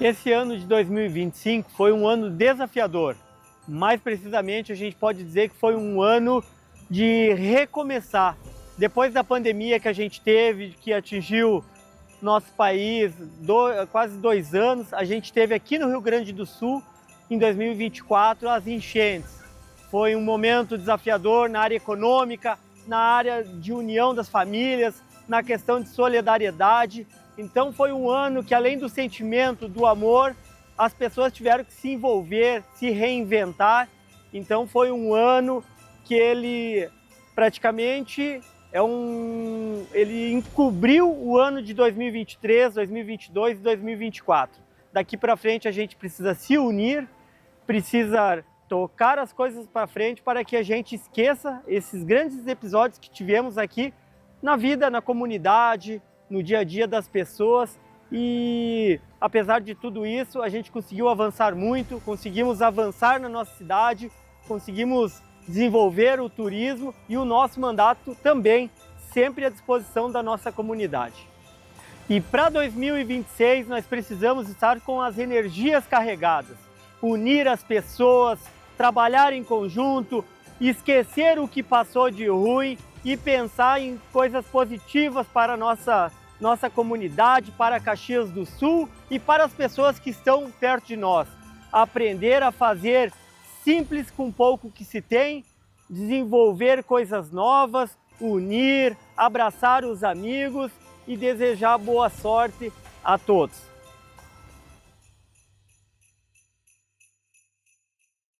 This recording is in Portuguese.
Esse ano de 2025 foi um ano desafiador. Mais precisamente, a gente pode dizer que foi um ano de recomeçar. Depois da pandemia que a gente teve, que atingiu nosso país quase 2 anos, a gente teve aqui no Rio Grande do Sul, em 2024, as enchentes. Foi um momento desafiador na área econômica, na área de união das famílias, na questão de solidariedade. Então foi um ano que, além do sentimento do amor, as pessoas tiveram que se envolver, se reinventar. Então foi um ano que ele praticamente ele encobriu o ano de 2023, 2022 e 2024. Daqui para frente a gente precisa se unir, precisa tocar as coisas para frente para que a gente esqueça esses grandes episódios que tivemos aqui na vida, na comunidade, no dia a dia das pessoas. E apesar de tudo isso, a gente conseguiu avançar muito, conseguimos avançar na nossa cidade, conseguimos desenvolver o turismo e o nosso mandato também, sempre à disposição da nossa comunidade. E para 2026 nós precisamos estar com as energias carregadas, unir as pessoas, trabalhar em conjunto, esquecer o que passou de ruim e pensar em coisas positivas para a nossa comunidade, para Caxias do Sul e para as pessoas que estão perto de nós. Aprender a fazer simples com pouco que se tem, desenvolver coisas novas, unir, abraçar os amigos e desejar boa sorte a todos.